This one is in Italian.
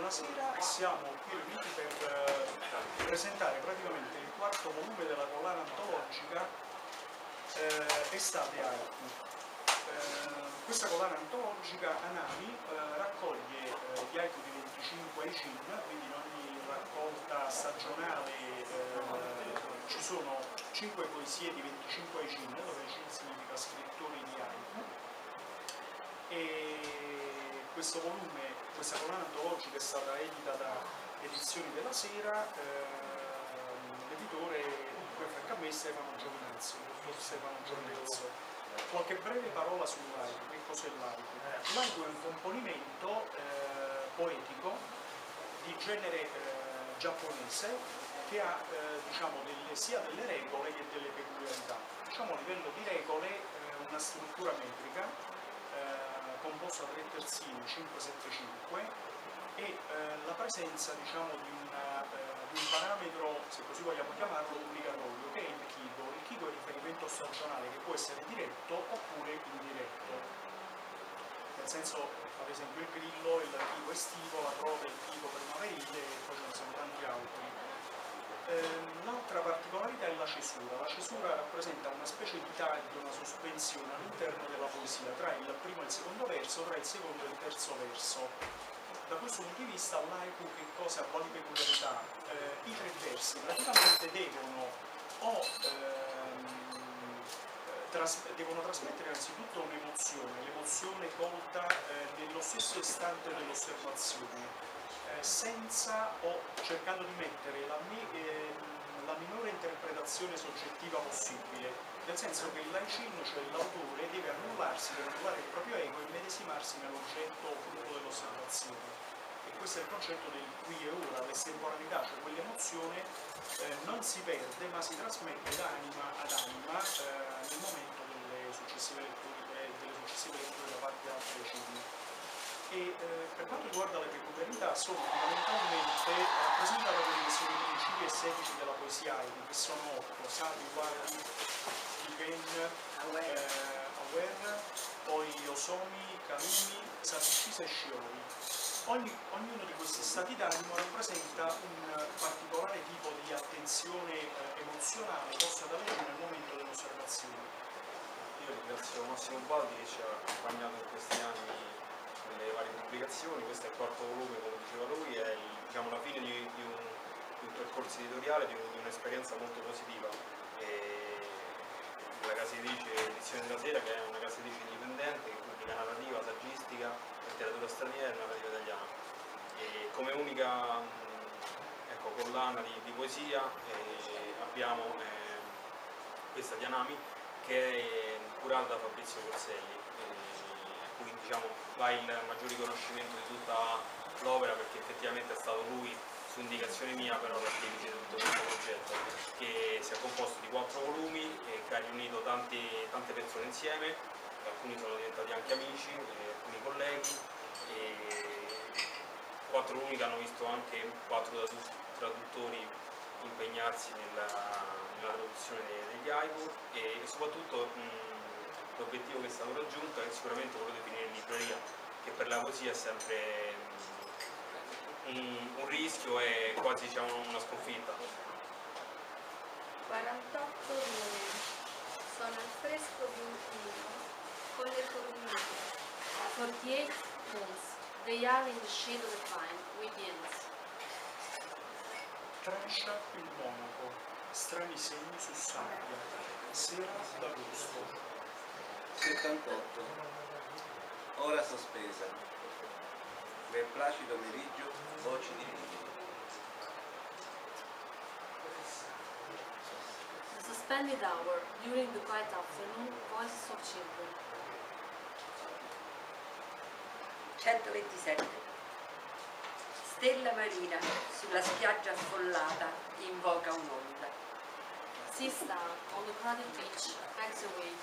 della Sera. Siamo qui riuniti per presentare praticamente il quarto volume della collana antologica Estate Haiku. Questa collana antologica Anami raccoglie gli haiku di 25 Eijin, quindi in ogni raccolta stagionale ci sono 5 poesie di 25 Eijin, dove Eijin significa scrittori di haiku. E questo volume, questa collana antologica è stata edita da Edizioni della Sera, l'editore a me Stefano Giovinazzo, il dottor Stefano Giovinazzo. Qualche breve parola sull'haiku. Che cos'è l'haiku? L'haiku è un componimento poetico di genere giapponese che ha diciamo sia delle regole che delle peculiarità. Diciamo a livello di regole una struttura metrica composta da 3 terzini 5-7-5 e la presenza diciamo di un parametro, se così vogliamo chiamarlo, obbligatorio, che è il kigo. Il kigo è il riferimento stagionale che può essere diretto oppure indiretto. Nel senso, ad esempio, il grillo, il kigo estivo, la trota, il kigo primaverile e poi ce ne sono tanti altri. L'altra particolarità è la cesura. La cesura rappresenta una specie di taglio, una sospensione all'interno della poesia tra il primo e il secondo verso, tra il secondo e il terzo verso. Da questo punto di vista l'haiku che cosa ha quali peculiarità? I 3 versi praticamente devono trasmettere innanzitutto un'emozione, l'emozione colta nello stesso istante dell'osservazione, senza o cercando di mettere la minore interpretazione soggettiva possibile, nel senso che l'Aicin, cioè l'autore, deve annullarsi, deve annullare il proprio ego e immedesimarsi nell'oggetto frutto dell'osservazione. E questo è il concetto del qui e ora, l'estemporaneità, cioè quell'emozione non si perde ma si trasmette da anima ad anima nel momento delle successive letture da parte di altri Aicin. E per quanto riguarda le peculiarità sono fondamentalmente rappresentate da quelli che sono i principi estetici della poesia haiku, che sono 8: Sadi, Wadi, Gigen, Aware, poi Osomi, Kanumi, Sadishisa e Shiori. Ognuno di questi stati d'animo rappresenta un particolare tipo di attenzione emozionale posta da lei nel momento dell'osservazione. Io ringrazio Massimo Baldi che ci ha accompagnato in questi anni nelle varie pubblicazioni. Questo è il quarto volume, come diceva lui, è diciamo, la fine di un percorso editoriale, di un'esperienza molto positiva. La casa editrice Edizioni della Sera, che è una casa editrice indipendente che pubblica narrativa, saggistica, letteratura straniera e narrativa italiana. E come unica collana di poesia abbiamo questa di Anami, che è curata da Fabrizio Corselli, cui diciamo, va il maggior riconoscimento di tutta l'opera, perché effettivamente è stato lui, su indicazione mia, però l'artefice di tutto questo progetto, che si è composto di 4 volumi e che ha riunito tante persone insieme, alcuni sono diventati anche amici, alcuni colleghi, e 4 volumi che hanno visto anche 4 traduttori impegnarsi nella traduzione degli haiku, e soprattutto l'obiettivo che è stato raggiunto è sicuramente quello di finire in libreria, che per la poesia è sempre un rischio e quasi diciamo una sconfitta. 48 numeri, sono al fresco di un clima con le formiche. 48 moons, they are in the shade of the pine, with the ants. Trascia il monaco, strani segni su sabbia, sera d'agosto. 78. Ora sospesa. Nel placido meriggio, voci di vino. The suspended hour, during the quiet afternoon, voices of children. 127. Stella marina, sulla spiaggia affollata, invoca un'onda. Sea star, on the crowded beach, begs away.